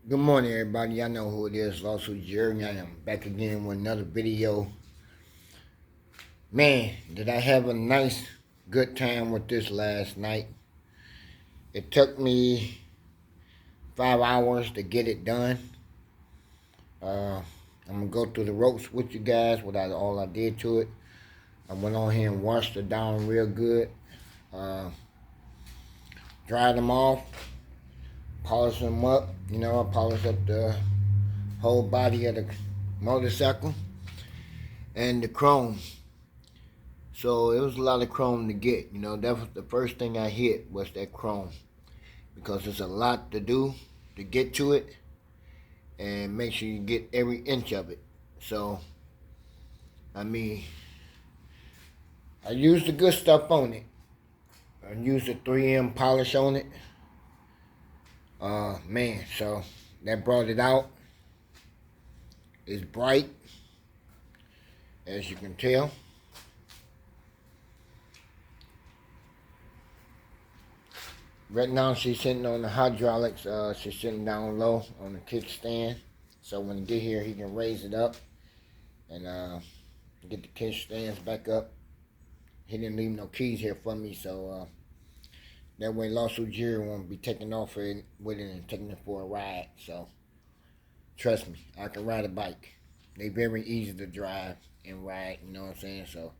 Good morning, everybody. Y'all know who it is. Lawsuit Jerry. I am back again with another video. Man, did I have a nice, good time with this last night. It took me 5 hours to get it done. I'm going to go through the ropes with you guys, all I did to it. I went on here and washed it down real good. Dried them off. Polished them up. I polished up the whole body of the motorcycle and the chrome. So it was a lot of chrome to get. That was the first thing I hit was that chrome, because it's a lot to do to get to it and make sure you get every inch of it. So, I used the good stuff on it. I used the 3M polish on it. Man, so that brought it out. It's bright, as you can tell. Right now she's sitting on the hydraulics. She's sitting down low on the kickstand. So when he get here, he can raise it up and get the kickstands back up. He didn't leave no keys here for me, so that way Lawsuit Jerry won't be taking off with it and taking it for a ride. So trust me, I can ride a bike. They very easy to drive and ride, you know what I'm saying? So,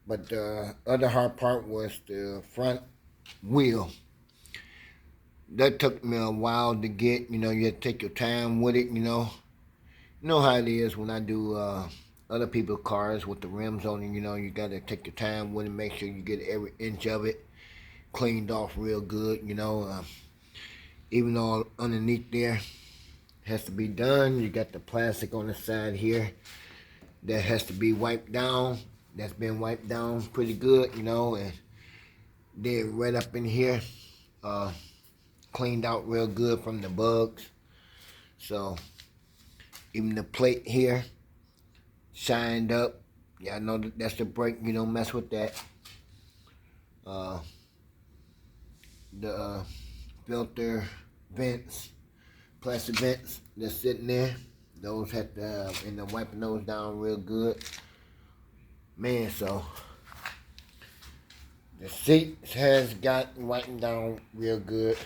but the other hard part was the front wheel. That took me a while to get. You have to take your time with it. You know how it is when I do other people's cars with the rims on it. You got to take your time with it, make sure you get every inch of it cleaned off real good. Even though underneath there has to be done. You got the plastic on the side here that has to be wiped down. That's been wiped down pretty good, and then right up in here, cleaned out real good from the bugs. So even the plate here shined up. Yeah, I know that's the brake. You don't mess with that. The filter vents, plastic vents that's sitting there, those have to end up wiping those down real good. Man, so the seat has gotten wiped down real good.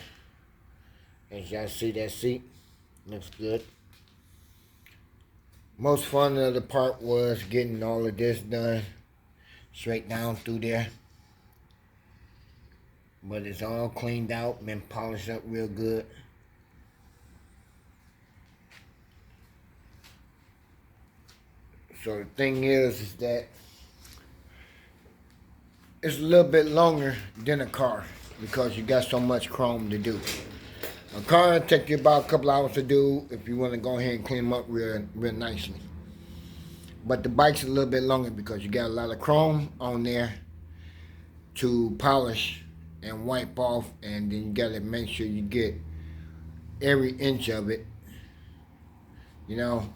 As y'all see, that seat looks good. Most fun of the part was getting all of this done straight down through there. But it's all cleaned out, been polished up real good. So the thing is that it's a little bit longer than a car because you got so much chrome to do. A car take you about a couple hours to do if you want to go ahead and clean them up real nicely. But the bike's a little bit longer because you got a lot of chrome on there to polish and wipe off, and then you got to make sure you get every inch of it.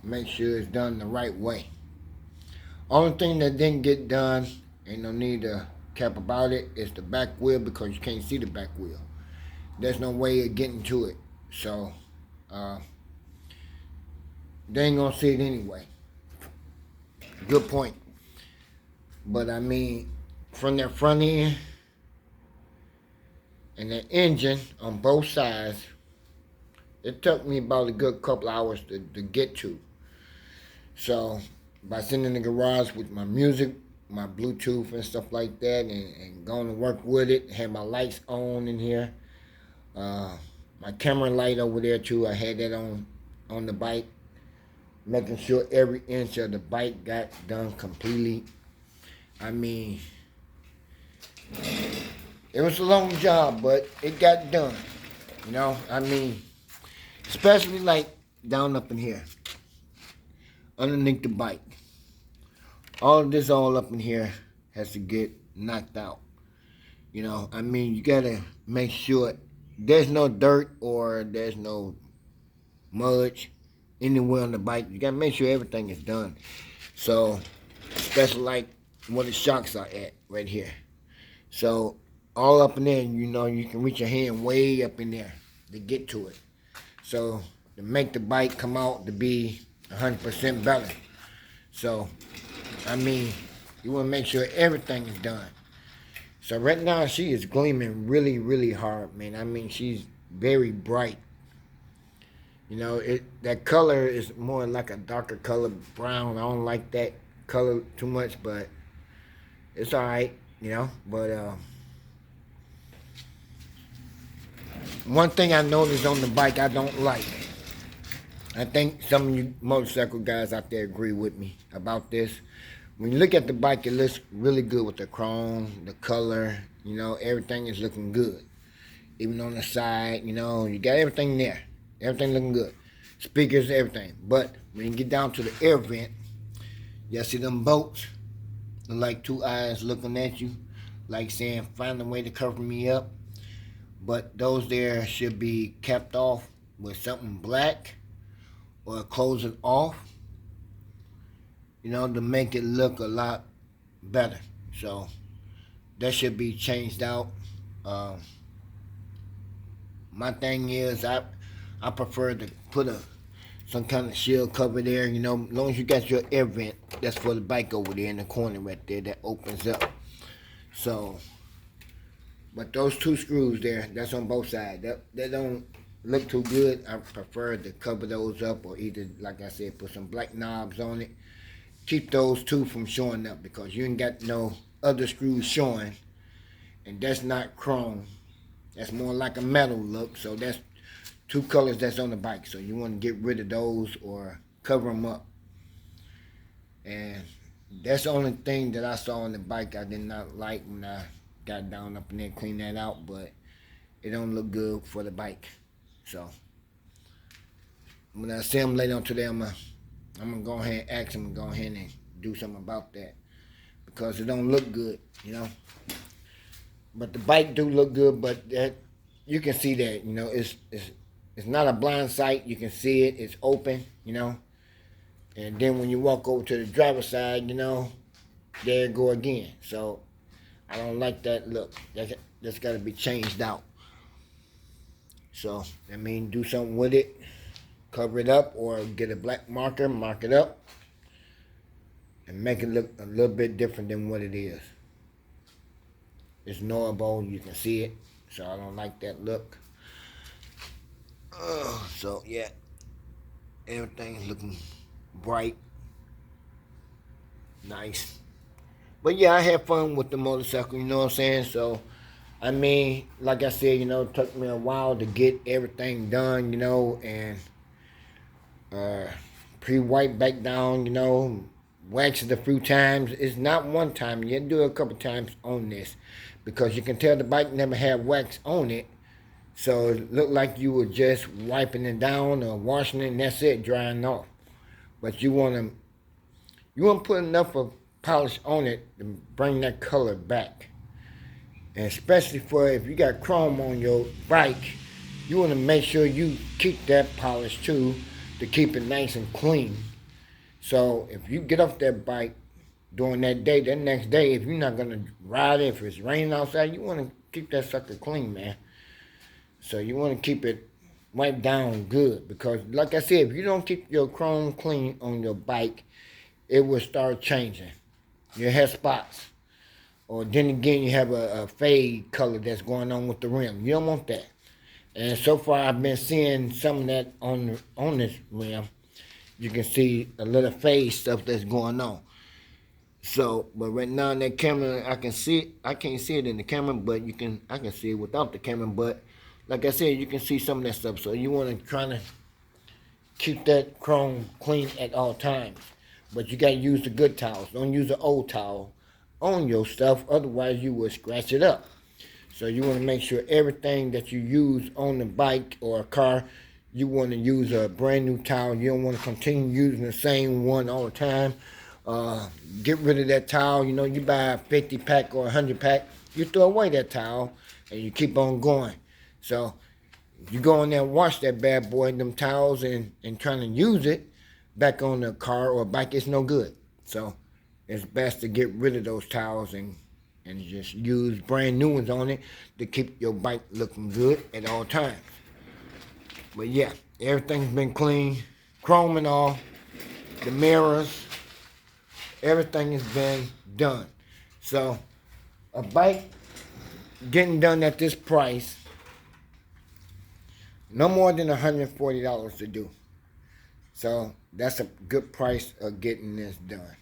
Make sure it's done the right way. Only thing that didn't get done, ain't no need to cap about it, is the back wheel, because you can't see the back wheel. There's no way of getting to it. So, they ain't gonna see it anyway. Good point. But from their front end and the engine on both sides, it took me about a good couple hours to get to. So, by sitting in the garage with my music, my Bluetooth and stuff like that, and going to work with it, had my lights on in here. My camera light over there too, I had that on the bike, making sure every inch of the bike got done completely. It was a long job, but it got done. Especially like down up in here, underneath the bike. All of this all up in here has to get knocked out. You gotta make sure there's no dirt or there's no mud anywhere on the bike. You gotta make sure everything is done. So, especially like where the shocks are at right here. So, all up in there, you can reach your hand way up in there to get to it. So, to make the bike come out to be 100% better. So, I mean, you want to make sure everything is done. So right now she is gleaming really, really hard, man. I mean, she's very bright. You know, that color is more like a darker color, brown. I don't like that color too much, but it's all right, you know. But one thing I noticed on the bike I don't like. I think some of you motorcycle guys out there agree with me about this. When you look at the bike, it looks really good with the chrome, the color, you know, everything is looking good. Even on the side, you know, you got everything there. Everything looking good. Speakers, everything. But when you get down to the air vent, you see them bolts, like two eyes looking at you, like saying, find a way to cover me up. But those there should be capped off with something black or close it off, you know, to make it look a lot better. So that should be changed out. My thing is, I prefer to put some kind of shield cover there, you know, as long as you got your air vent, that's for the bike over there in the corner right there that opens up. So, but those two screws there, that's on both sides. That don't look too good. I prefer to cover those up, or either, like I said, put some black knobs on it. Keep those two from showing up, because you ain't got no other screws showing, and that's not chrome. That's more like a metal look. So that's two colors that's on the bike. So you want to get rid of those or cover them up. And that's the only thing that I saw on the bike I did not like when I got down up in there and cleaned that out. But it don't look good for the bike. So when I see him later on today, I'm gonna go ahead and ask him and go ahead and do something about that, because it don't look good, you know. But the bike do look good, but that you can see that, you know, it's not a blind sight. You can see it. It's open, you know. And then when you walk over to the driver's side, you know, there it go again. So I don't like that look. That's got to be changed out. So I mean, do something with it, cover it up, or get a black marker, mark it up, and make it look a little bit different than what it is. It's knowable, you can see it, so I don't like that look. So yeah, everything's looking bright, nice. But yeah, I had fun with the motorcycle, you know what I'm saying? So, I mean, like I said, you know, it took me a while to get everything done, you know, and pre-wipe back down, you know, wax it a few times. It's not one time, you do it a couple times on this, because you can tell the bike never had wax on it. So it looked like you were just wiping it down or washing it, and that's it, drying off. But you want to put enough of polish on it to bring that color back. And especially for if you got chrome on your bike, you want to make sure you keep that polish too, to keep it nice and clean. So if you get off that bike during that day, that next day, if you're not going to ride it, if it's raining outside, you want to keep that sucker clean, man. So you want to keep it wiped down good, because like I said, if you don't keep your chrome clean on your bike, it will start changing. You have spots. Or then again, you have a fade color that's going on with the rim. You don't want that. And so far, I've been seeing some of that on this rim. You can see a little fade stuff that's going on. So, but right now in that camera, I can see it. I can't see it in the camera, but I can see it without the camera. But like I said, you can see some of that stuff. So you want to try to keep that chrome clean at all times. But you got to use the good towels. Don't use the old towel on your stuff, otherwise you will scratch it up. So you want to make sure everything that you use on the bike or a car, you want to use a brand new towel. You don't want to continue using the same one all the time. Get rid of that towel. You know, you buy a 50 pack or a 100 pack, you throw away that towel and you keep on going. So if you go in there and wash that bad boy, them towels, and trying to use it back on the car or bike, it's no good. So it's best to get rid of those towels and just use brand new ones on it to keep your bike looking good at all times. But yeah, everything's been clean. Chrome and all. The mirrors. Everything has been done. So, a bike getting done at this price, no more than $140 to do. So, that's a good price of getting this done.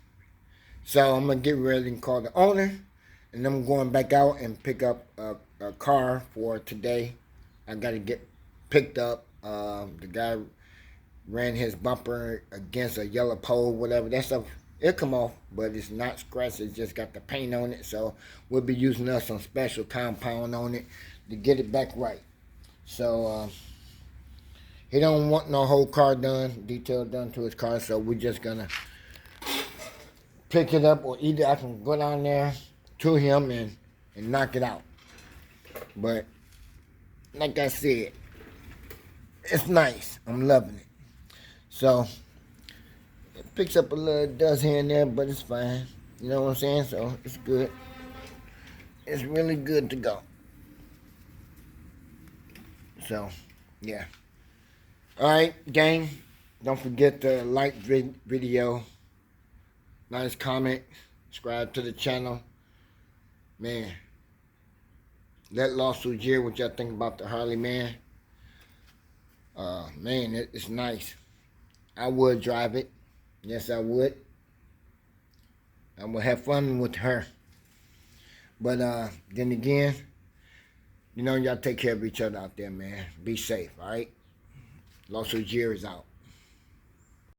So, I'm going to get ready and call the owner. And I'm going back out and pick up a car for today. I got to get picked up. The guy ran his bumper against a yellow pole, whatever. That stuff, it'll come off, but it's not scratched. It's just got the paint on it. So we'll be using some special compound on it to get it back right. So he don't want no whole car done, detail done to his car. So we're just going to pick it up, or either I can go down there to him and knock it out. But like I said, it's nice. I'm loving it. So it picks up a little dust here and there, but it's fine. You know what I'm saying? So it's good. It's really good to go. So yeah. Alright, gang. Don't forget to like video. Nice comment. Subscribe to the channel. Man, that lawsuit here, what y'all think about the Harley, man? Man, it's nice. I would drive it. Yes, I would. I would have fun with her. But then again, you know, y'all take care of each other out there, man. Be safe, all right? Lawsuit here is out.